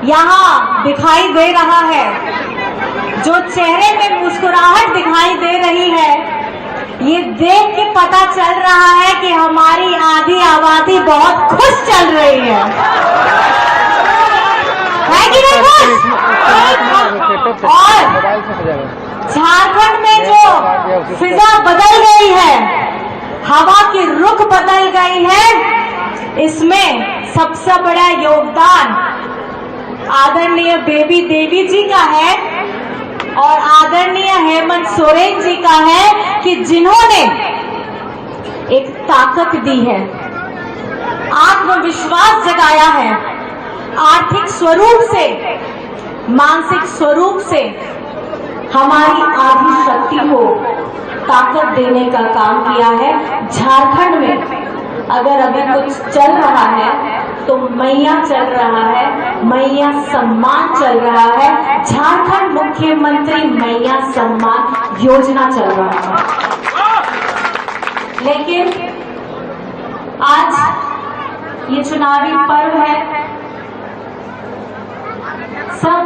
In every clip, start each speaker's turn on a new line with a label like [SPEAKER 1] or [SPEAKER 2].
[SPEAKER 1] यहाँ दिखाई दे रहा है, जो चेहरे में मुस्कुराहट दिखाई दे रही है, ये देख के पता चल रहा है कि हमारी आधी आबादी बहुत खुश चल रही है कि नहीं खुश? और झारखंड में जो फिजा बदल गई है, हवा की रुख बदल गई है, इसमें सबसे बड़ा योगदान आदरणीय बेबी देवी जी का है और आदरणीय हेमंत सोरेन जी का है कि जिन्होंने एक ताकत दी है, आत्मविश्वास जगाया है, आर्थिक स्वरूप से, मानसिक स्वरूप से हमारी आधी शक्ति को ताकत देने का काम किया है। झारखंड में अगर अभी कुछ चल रहा है तो मैया चल रहा है, मैया सम्मान चल रहा है, झारखंड मुख्यमंत्री मैया सम्मान योजना चल रहा है। लेकिन आज ये चुनावी पर्व है, सब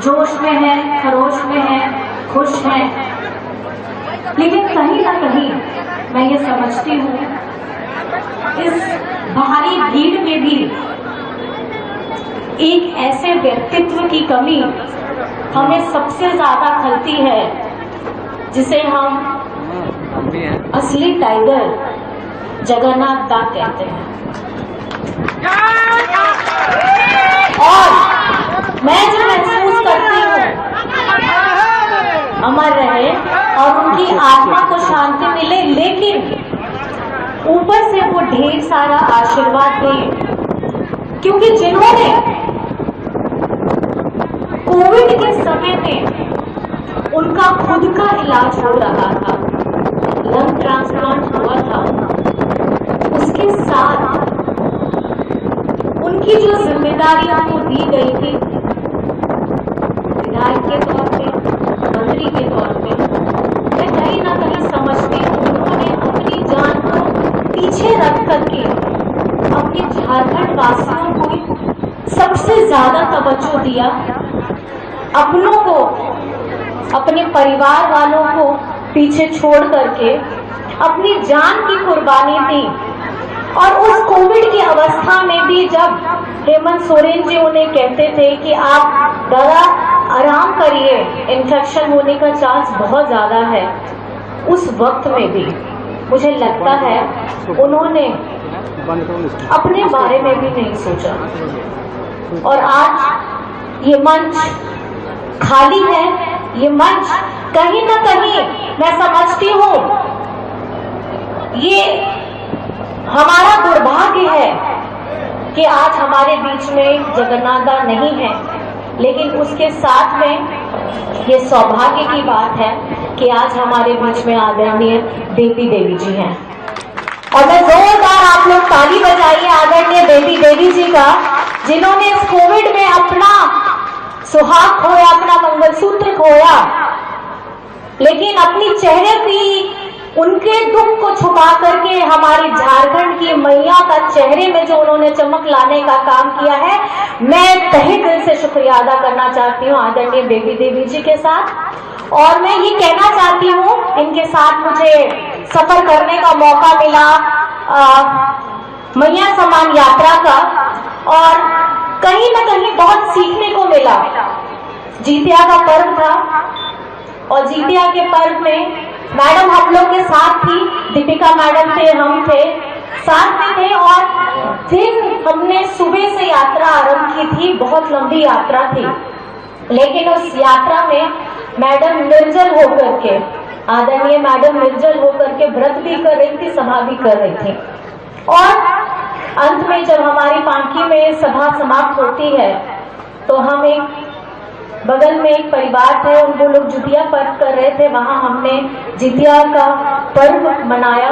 [SPEAKER 1] जोश में है, खरोश में है, खुश है, लेकिन कहीं ना कहीं मैं ये समझती हूँ इस भारी भीड़ में भी एक ऐसे व्यक्तित्व की कमी हमें सबसे ज्यादा खलती है, जिसे हम असली टाइगर जगन्नाथ दा कहते हैं। और मैं जो महसूस करती हूँ अमर रहे और उनकी आत्मा को शांति मिले, लेकिन ऊपर से वो ढेर सारा आशीर्वाद दे, क्योंकि जिन्होंने कोविड के समय में उनका खुद का इलाज हो रहा था, लंग ट्रांसप्लांट हुआ था, उसके साथ उनकी जो जिम्मेदारी उनको दी गई थी विधायक के तौर पे, मंत्री के तौर पे, मैं कहीं ना कहीं समझती हूँ उन्होंने अपनी जान को पीछे रख करके अपने झारखंड वासियों को सबसे ज्यादा तवज्जो दिया, अपनों को, अपने परिवार वालों को पीछे छोड़ करके अपनी जान की कुर्बानी दी। और उस कोविड की अवस्था में भी जब हेमंत सोरेन जी उन्हें कहते थे कि आप दादा आराम करिए, इन्फेक्शन होने का चांस बहुत ज्यादा है, उस वक्त में भी मुझे लगता है उन्होंने अपने बारे में भी नहीं सोचा। और आज ये मंच खाली है, ये मंच कहीं ना कहीं मैं समझती हूँ ये हमारा दुर्भाग्य है कि आज हमारे बीच में जगन्नाथ दा नहीं है, लेकिन उसके साथ में ये सौभाग्य की बात है कि आज हमारे बीच में आदरणीय बेबी देवी जी हैं। और मैं जोरदार आप लोग ताली बजाइए आदरणीय बेबी देवी जी का, जिन्होंने इस कोविड में अपना सुहाग खोया, अपना मंगलसूत्र खोया, लेकिन अपनी चेहरे की उनके दुख को छुपा करके हमारी झारखंड की मैया का चेहरे में जो उन्होंने चमक लाने का काम किया है, मैं तहे दिल से शुक्रिया अदा करना चाहती हूँ आदरणीय बेबी देवी जी के साथ। और मैं ये कहना चाहती हूँ, इनके साथ मुझे सफर करने का मौका मिला मैया सम्मान यात्रा का, और कहीं ना कहीं बहुत सीखने को मिला। जीतिया का पर्व था और जीतिया के पर्व में मैडम हम लोग के साथ थी, दीपिका मैडम थे, हम थे, साथ में थे। और दिन हमने सुबह से यात्रा आरंभ की थी, बहुत लंबी यात्रा थी, लेकिन उस यात्रा में मैडम निर्जल होकर के, आदरणीय मैडम निर्जल होकर के व्रत भी कर रही थी, सभा भी कर रही थी। और अंत में जब हमारी पांकी में सभा समाप्त होती है तो हम एक बगल में एक परिवार थे, वो लोग जितिया पर्व कर रहे थे, वहां हमने जितिया का पर्व मनाया।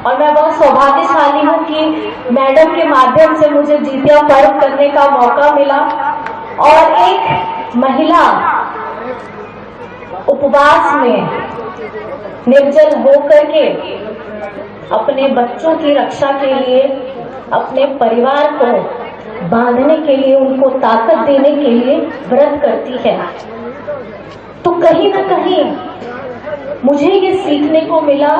[SPEAKER 1] और मैं बहुत सौभाग्यशाली हूँ कि मैडम के माध्यम से मुझे जितिया पर्व करने का मौका मिला। और एक महिला उपवास में निर्जल होकर के अपने बच्चों की रक्षा के लिए, अपने परिवार को बांधने के लिए, उनको ताकत देने के लिए व्रत करती है। तो कहीं ना कहीं मुझे ये सीखने को मिला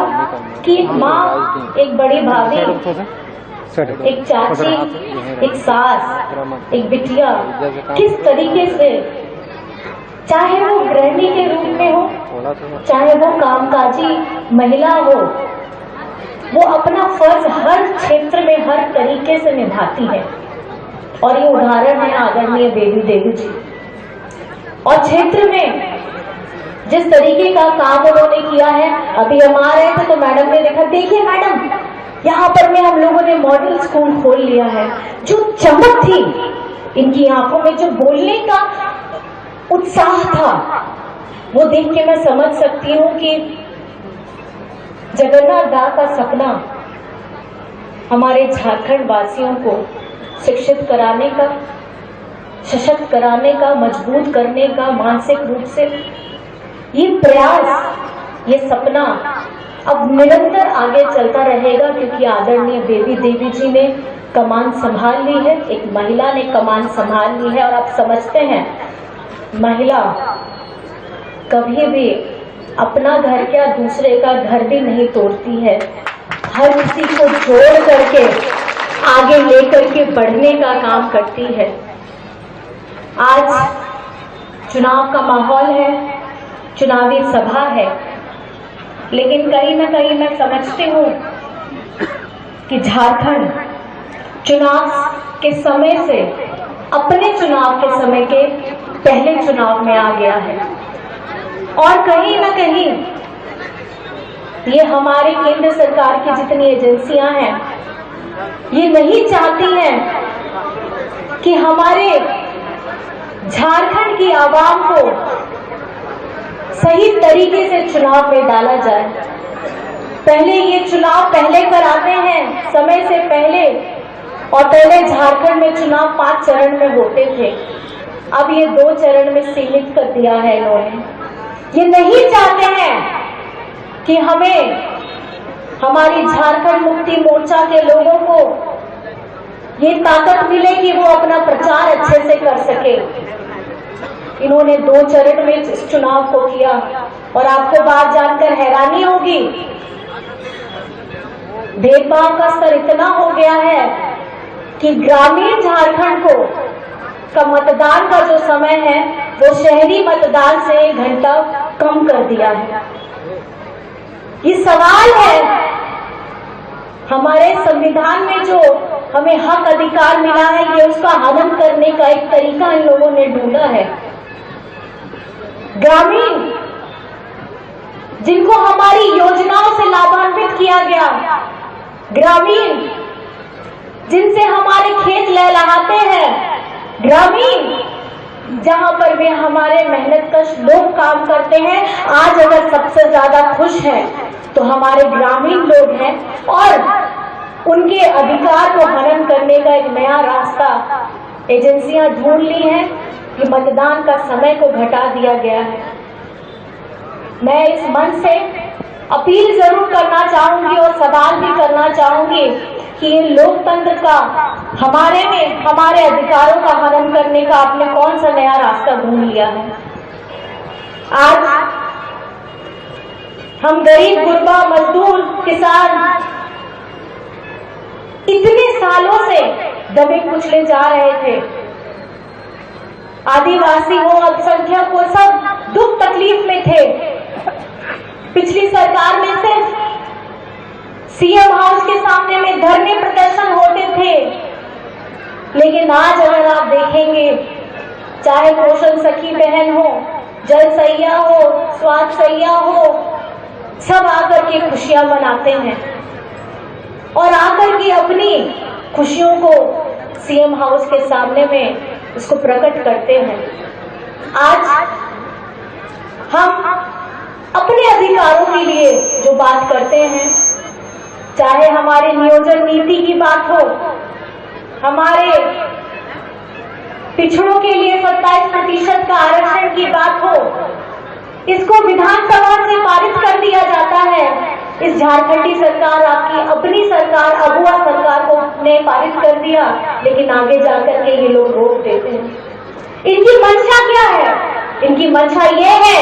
[SPEAKER 1] कि एक माँ, एक बड़ी भाभी, एक चाची, एक सास, एक बिटिया किस तरीके से, चाहे वो गृहिणी के रूप में हो, चाहे वो कामकाजी महिला हो, वो अपना फर्ज हर क्षेत्र में हर तरीके से निभाती है। और ये उदाहरण है आदरणीय बेबी देवी जी। और क्षेत्र में जिस तरीके का काम उन्होंने किया है, अभी हम आ रहे थे तो मैडम ने देखा, देखिए मैडम यहाँ पर में हम लोगों ने मॉडल स्कूल खोल लिया है। जो चमक थी इनकी आंखों में, जो बोलने का उत्साह था, वो देख के मैं समझ सकती हूँ कि जगन्नाथ दास का सपना हमारे झारखंड वासियों को शिक्षित कराने का, सशक्त कराने का, मजबूत करने का, मानसिक रूप से ये प्रयास, ये सपना अब निरंतर आगे चलता रहेगा, क्योंकि आदरणीय बेबी देवी जी ने कमान संभाल ली है, एक महिला ने कमान संभाल ली है। और आप समझते हैं, महिला कभी भी अपना घर क्या दूसरे का घर भी नहीं तोड़ती है, हर किसी को जोड़ करके आगे लेकर के बढ़ने का काम करती है। आज चुनाव का माहौल है, चुनावी सभा है, लेकिन कहीं ना कहीं मैं समझती हूँ कि झारखंड चुनाव के समय से अपने चुनाव के समय के पहले चुनाव में आ गया है। और कहीं ना कहीं ये हमारे केंद्र सरकार की जितनी एजेंसियां हैं, ये नहीं चाहती हैं कि हमारे झारखंड की आवाम को सही तरीके से चुनाव में डाला जाए। पहले ये चुनाव पहले कराते हैं, समय से पहले, और पहले झारखंड में चुनाव 5 चरण में होते थे, अब ये 2 चरण में सीमित कर दिया है इन्होंने। ये नहीं चाहते हैं कि हमें, हमारी झारखंड मुक्ति मोर्चा के लोगों को ये ताकत मिले कि वो अपना प्रचार अच्छे से कर सके। इन्होंने 2 चरण में इस चुनाव को किया। और आपको बात जानकर हैरानी होगी, भेदभाव का स्तर इतना हो गया है कि ग्रामीण झारखंड को का मतदान का जो समय है वो शहरी मतदान से 1 घंटा कम कर दिया है। ये सवाल है, हमारे संविधान में जो हमें हक अधिकार मिला है, ये उसका हनन करने का एक तरीका इन लोगों ने ढूंढा है। ग्रामीण जिनको हमारी योजनाओं से लाभान्वित किया गया, ग्रामीण जिनसे हमारे खेत लहलहाते हैं, ग्रामीण जहां पर भी हमारे मेहनतकश लोग काम करते हैं, आज अगर सबसे ज्यादा खुश हैं तो हमारे ग्रामीण लोग हैं। और उनके अधिकार को हनन करने का एक नया रास्ता एजेंसियां ढूंढ ली हैं कि मतदान का समय को घटा दिया गया है। मैं इस मंच से अपील जरूर करना चाहूंगी और सवाल भी करना चाहूंगी कि ये लोकतंत्र का हमारे में हमारे अधिकारों का हनन करने का आपने कौन सा नया रास्ता ढूंढ लिया है। आज हम गरीब गुरबा मजदूर किसान इतने सालों से दबे कुचले जा रहे थे, आदिवासी हो, अल्पसंख्यक हो, सब दुख तकलीफ में थे। पिछली सरकार में सिर्फ सीएम हाउस के सामने में धरने प्रदर्शन होते थे, लेकिन आज अगर आप देखेंगे, चाहे पोषण सखी बहन हो, जल सैया हो, स्वास्थ्य सैया हो, सब आकर के खुशियां मनाते हैं और आकर के अपनी खुशियों को सीएम हाउस के सामने में उसको प्रकट करते हैं। आज हम अपने अधिकारों के लिए जो बात करते हैं, चाहे हमारे नियोजन नीति की बात हो, हमारे पिछड़ों के लिए 27% का आरक्षण की बात हो, इसको विधानसभा से पारित कर दिया जाता है। इस झारखंडी सरकार, आपकी अपनी सरकार, अगुआ सरकार को ने पारित कर दिया, लेकिन आगे जाकर के ये लोग रोक देते हैं। इनकी मंशा क्या है? इनकी मंशा ये है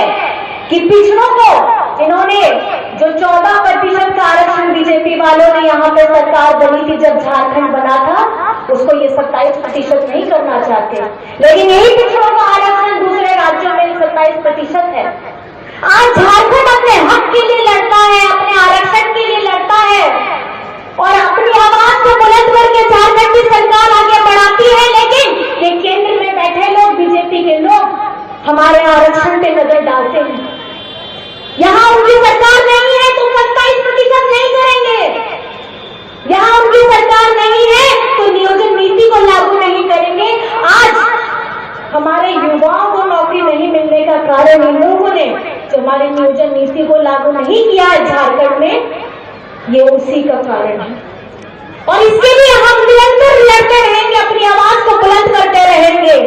[SPEAKER 1] कि पिछड़ों को इन्होंने जो 14% का आरक्षण बीजेपी वालों ने यहाँ पे सरकार बनी थी जब झारखंड बना था, उसको ये 27% नहीं करना चाहते, लेकिन यही पिछड़ों का आरक्षण दूसरे राज्यों में 27% है। आज झारखंड अपने हक के लिए लड़ता है, अपने आरक्षण के लिए लड़ता है और अपनी आवाज को बुलंद करके झारखंड की सरकार आगे बढ़ाती है, लेकिन ये केंद्र में बैठे लोग, बीजेपी के लोग हमारे आरक्षण पे नजर डालते हैं। यहाँ उनकी सरकार नहीं है तो 27% नहीं करेंगे। यहाँ उनकी सरकार नहीं है तो नियोजन नीति को लागू नहीं करेंगे। आज हमारे युवाओं को नौकरी नहीं मिलने का कारण इन लोगों ने जो हमारे नियोजन नीति को लागू नहीं किया है झारखंड में, ये उसी का कारण है। और इसके लिए हम निरंतर लड़ते रहेंगे, अपनी आवाज को बुलंद करते रहेंगे,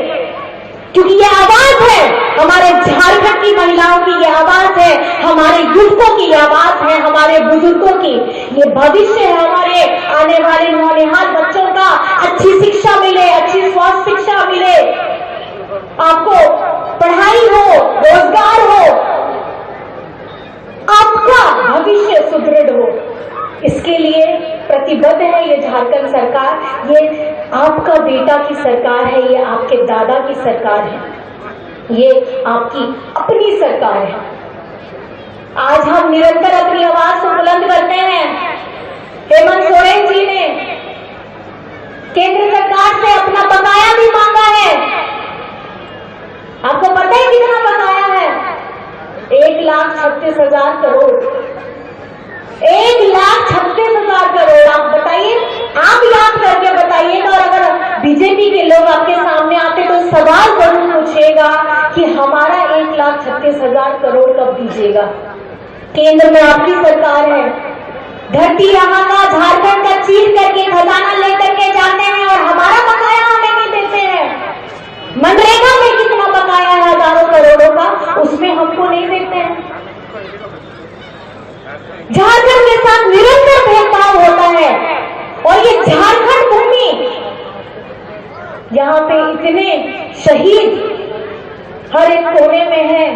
[SPEAKER 1] क्योंकि ये आवाज है हमारे झारखंड की महिलाओं की, ये आवाज है हमारे युवकों की, ये आवाज है हमारे बुजुर्गों की, ये भविष्य है हमारे आने वाले नौनिहाल बच्चों का। अच्छी शिक्षा मिले, अच्छी स्वास्थ्य शिक्षा मिले, आपको पढ़ाई हो, रोजगार हो, आपका भविष्य सुदृढ़ हो, इसके लिए प्रतिबद्ध है ये झारखंड सरकार। ये आपका बेटा की सरकार है, ये आपके दादा की सरकार है, ये आपकी अपनी सरकार है। आज हम निरंतर अपनी आवाज को बुलंद करते हैं। हेमंत सोरेन जी ने केंद्र सरकार से अपना बकाया भी मांगा है। आपको पता है कितना बकाया है? 1,36,000 करोड़। 1,36,000 करोड़। आप बताइए, आप याद करके बताइएगा। और अगर बीजेपी के लोग आपके सामने आते तो सवाल जरूर पूछिएगा कि हमारा 1,36,000 करोड़ कब दीजिएगा? केंद्र में आपकी सरकार है, धरती यहाँ का, झारखंड का चीर करके खजाना लेकर के जाते हैं और हमारा बकाया हमें नहीं देते हैं। मनरेगा में कितना बकाया है हजारों करोड़ों का, उसमें हमको नहीं देते हैं। झारखंड के साथ निरंतर भेदभाव होता है और ये झारखंड भूमि, यहाँ पे इतने शहीद हर एक कोने में हैं,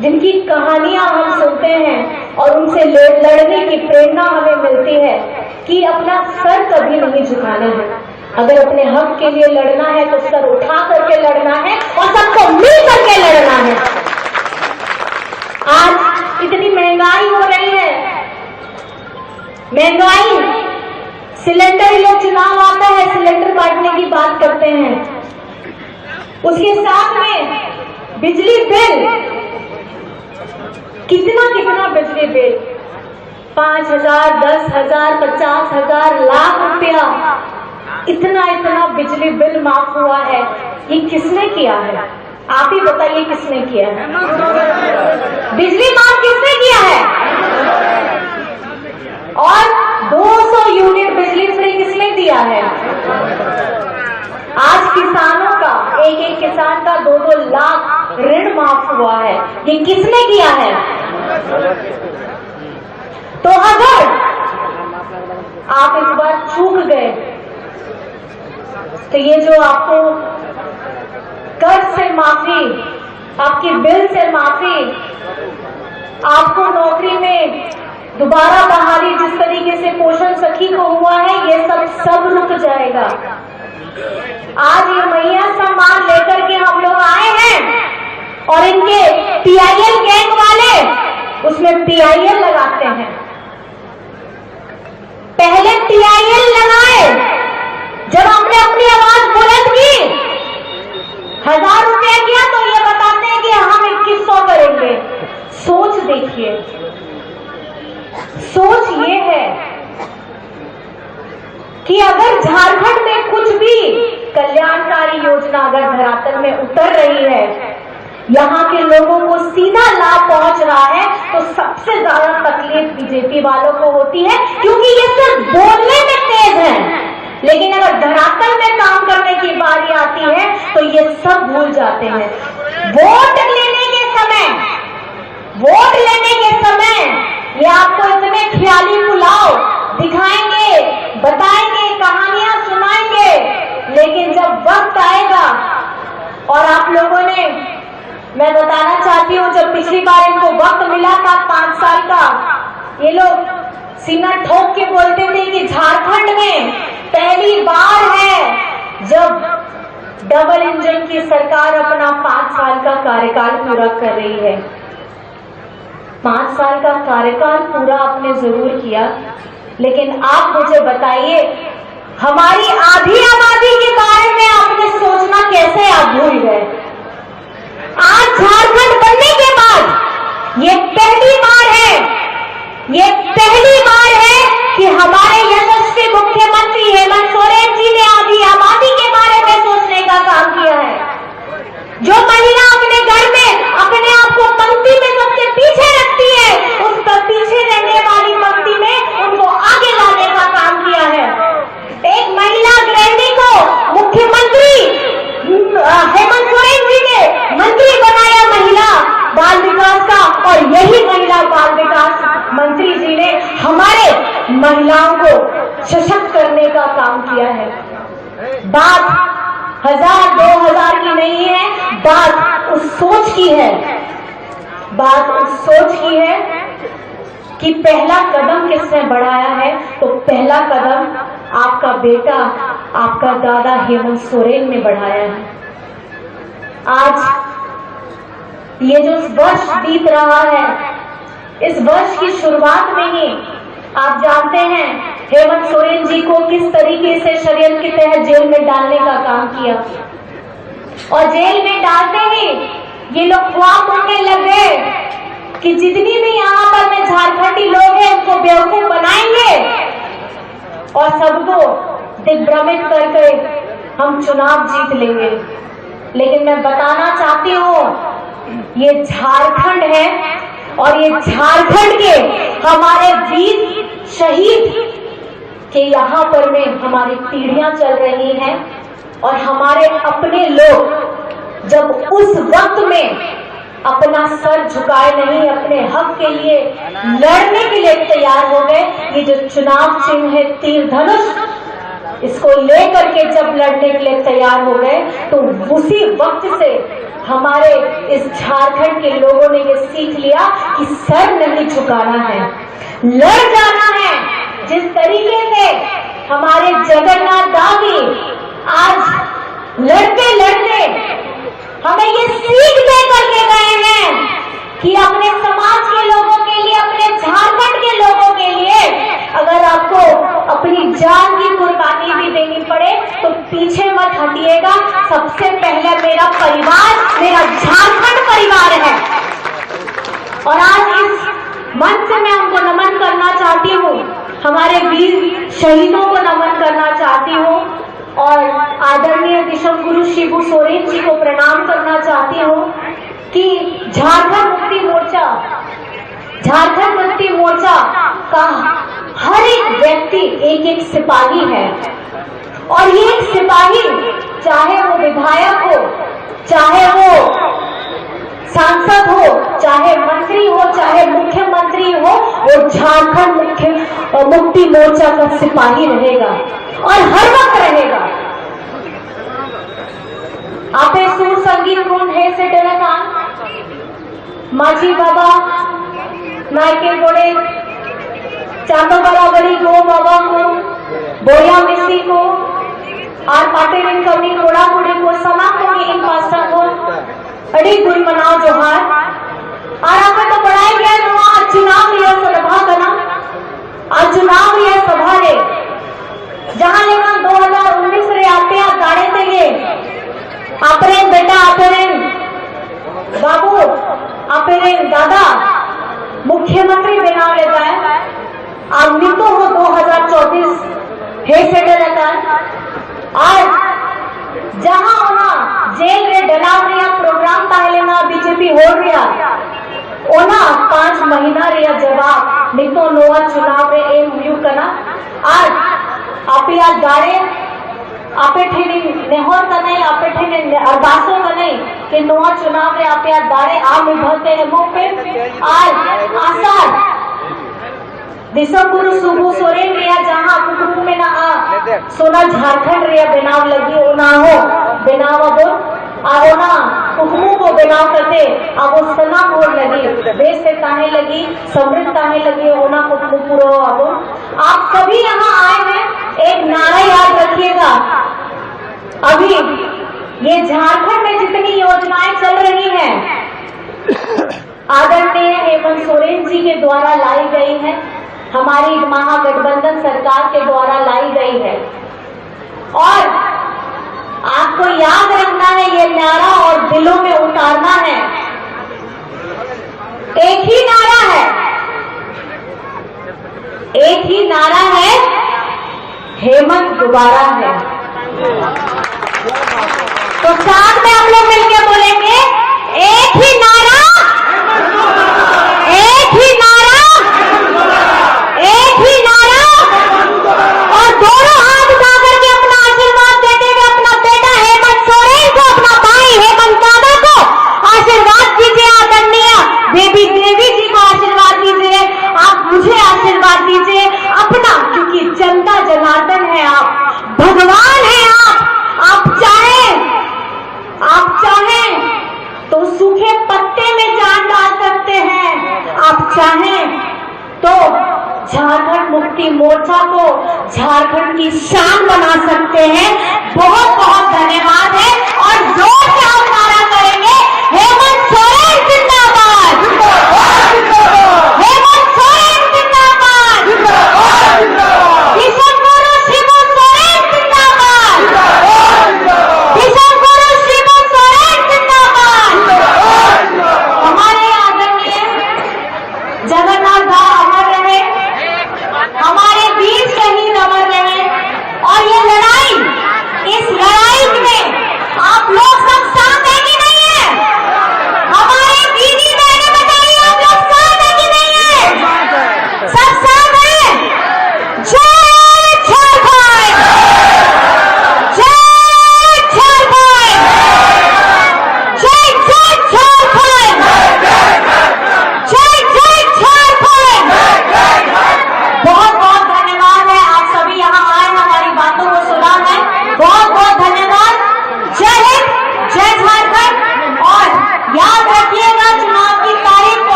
[SPEAKER 1] जिनकी कहानियां हम सुनते हैं और उनसे लड़ने की प्रेरणा हमें मिलती है कि अपना सर कभी नहीं झुकाना है। अगर अपने हक के लिए लड़ना है तो सर उठा करके लड़ना है और सबको मिल करके लड़ना है। आज इतनी महंगाई हो रही है, महंगाई, सिलेंडर, लोग चुनाव आता है सिलेंडर बांटने की बात करते हैं, उसके साथ में बिजली बिल, कितना कितना बिजली बिल, 5,000, 10,000, 50,000, लाख रुपया, इतना इतना बिजली बिल माफ हुआ है। ये किसने किया है? आप ही बताइए किसने किया है? बिजली माफ किसने किया है? और 200 यूनिट बिजली फ्री किसने दिया है? आज किसानों का, एक एक किसान का 2-2 लाख ऋण माफ हुआ है। ये किसने किया है? तो अगर आप इस बार चूक गए तो ये जो आपको कर्ज से माफी, आपकी बिल से माफी, आपको नौकरी में दोबारा बहाली जिस तरीके से पोषण सखी को हुआ है, ये सब रुक जाएगा। आज ये मैया सम्मान लेकर के हम लोग आए हैं और इनके PIL गैंग वाले उसमें PIL लगाते हैं। पहले PIL लगाए जब हमने अपनी आवाज बुलंद की, 1,000 रुपया किया तो ये बताते हैं कि हम 2100 करेंगे। सोच देखिए, सोच ये है कि अगर झारखंड में कुछ भी कल्याणकारी योजना अगर धरातल में उतर रही है, यहाँ के लोगों को सीधा लाभ पहुंच रहा है, तो सबसे ज्यादा तकलीफ बीजेपी वालों को होती है, क्योंकि ये सिर्फ बोलने में तेज है, लेकिन अगर धरातल में काम करने की बारी आती है तो ये सब भूल जाते हैं। वोट लेने के समय ख्याली पुलाव दिखाएंगे, बताएंगे, कहानियां सुनाएंगे, लेकिन जब वक्त आएगा और आप लोगों ने, मैं बताना चाहती हूँ, जब पिछली बार इनको वक्त मिला था 5 साल का, ये लोग सीना ठोक के बोलते थे कि झारखंड में पहली बार है जब डबल इंजन की सरकार अपना 5 साल का कार्यकाल पूरा कर रही है। 5 साल का कार्यकाल पूरा आपने जरूर किया, लेकिन आप मुझे बताइए, हमारी आधी आबादी के बारे में आपने सोचना कैसे आप भूल गए? आज झारखंड बनने के बाद ये पहली बार है, ये पहली बार है कि हमारे यशस्वी मुख्यमंत्री हेमंत सोरेन जी ने आधी आबादी के बारे में सोचने का काम किया है। जो महिला अपने घर में अपने आप को पंक्ति में सबसे पीछे रखती है, उस पर पीछे रहने वाली पंक्ति में उनको आगे लाने का काम किया है। एक महिला गृहिणी को मुख्यमंत्री हेमंत सोरेन जी ने मंत्री बनाया महिला बाल विकास का, और यही महिला बाल विकास मंत्री जी ने हमारे महिलाओं को सशक्त करने का काम किया है। बात 1000-2000 की नहीं है, बात उस सोच की है, बात उस सोच की है कि पहला कदम किसने बढ़ाया है, तो पहला कदम आपका बेटा, आपका दादा हेमंत सोरेन ने बढ़ाया है। आज ये जो वर्ष बीत रहा है, इस वर्ष की शुरुआत में ही आप जानते हैं हेमंत सोरेन जी को किस तरीके से षड्यंत्र के तहत जेल में डालने का काम किया, और जेल में डालते ही ये लोग ख्वाब बनने लग गए कि जितनी भी यहाँ पर में झारखंडी लोग हैं उनको बेवकूफ बनाएंगे और सबको दिग्भ्रमित करके हम चुनाव जीत लेंगे। लेकिन मैं बताना चाहती हूँ, ये झारखंड है और ये झारखंड के हमारे वीर शहीद के यहाँ पर में हमारी पीढ़ियां चल रही हैं, और हमारे अपने लोग जब उस वक्त में अपना सर झुकाए नहीं, अपने हक के लिए लड़ने के लिए तैयार हो गए। ये जो चुनाव चिन्ह है तीर धनुष, इसको लेकर के जब लड़ने के लिए तैयार हो गए, तो उसी वक्त से हमारे इस झारखंड के लोगों ने ये सीख लिया कि सर नहीं झुकाना है, लड़ जाना है। जिस तरीके से हमारे जगन्नाथ दादी आज लड़ते लड़ते हमें ये सीख दे करके गए हैं कि अपने समाज के लोगों के लिए, अपने झारखंड के लोगों के लिए अगर आपको अपनी जान की कुर्बानी भी देनी पड़े तो पीछे मत हटिएगा। सबसे पहले मेरा परिवार, मेरा झारखंड परिवार है। और आज इस मंच से मैं उनको नमन करना चाहती हूँ, हमारे वीर शहीदों को नमन करना चाहती हूँ, और आदरणीय दिशम गुरु शिबू सोरेन जी को प्रणाम करना चाहती हूँ कि झारखंड मुक्ति मोर्चा का हर एक व्यक्ति एक एक सिपाही है, और ये एक सिपाही चाहे वो विधायक हो, चाहे वो सांसद हो, चाहे मंत्री हो, चाहे मुख्यमंत्री हो, वो झारखंड मुक्ति मोर्चा का सिपाही रहेगा और हर वक्त रहेगा। आपे सुर संगीत गुण है से डरना माझी बाबा नायके गोड़े चांदो बराबरी गो बाबा को बोया मिसी को आर पाटे में कमी कोड़ा कोड़े को समा को इन पास्ता को अड़ी गुण मनाओ जोहार। और आपने तो बढ़ाई गया तो आज चुनाव लिया सभा करना, आज चुनाव लिया सभा रे जहां लेना 2019 रे आपे आप गाड़े थे ये आपरे बेटा आपरे बाबू आपरे दादा मुख्यमंत्री बनाव लेता है। आप मितो हो 2024 हे सेटल रहता है। आज जहां होना जेल रे डलाव रिया प्रोग्राम पहले ना बीजेपी हो रिया ओना 5 महीना रिया जवाब मितो नोआ चुनाव रे एम यू करना। आज आप याद गाड़े आपे ठेने नेहोर का नहीं, आपे ठेने अरबासों का नहीं कि नोआ चुनाव रे आप याद गाड़े आप निभते हैं मुंह पे। आज आसार दिसंबर सुबह सोरेन रिया जहां कुटुंब में ना आ सोना झारखंड रिया बनाव लगी ओना हो बनाव अब आओ ना कुटुंबों को बनाव करते अब वो सना हो लगी देश से ताने लगी समृद्ध ताने लगी ओना कुटुंब पूरा अब आप सभी यहाँ आए हैं। एक नारा याद रखिएगा, अभी ये झारखंड में जितनी योजनाएं चल रही हैं आदरणीय हेमंत सोरेन जी के द्वारा लाई गई है, हमारी महागठबंधन सरकार के द्वारा लाई गई है। और आपको याद रखना है, ये नारा और दिलों में उतारना है। एक ही नारा है, एक ही नारा है, हेमंत दोबारा है। तो साथ में हम लोग मिलकर बोलेंगे, एक ही नारा, एक ही नारा, एक ही नारा, और दोनों हाथ उठा करके अपना आशीर्वाद देते हुए अपना बेटा हेमंत सोरेन को, अपना भाई हेमंत दादा को आशीर्वाद दीजिए। आदरणीय देवी जी को आशीर्वाद दीजिए, आप मुझे आशीर्वाद दीजिए अपना, क्योंकि जनता जनार्दन है, आप भगवान है। आप चाहें तो सूखे पत्ते में जान डाल सकते हैं, आप चाहें तो झारखंड मुक्ति मोर्चा को झारखंड की शान बना सकते हैं। बहुत बहुत धन्यवाद।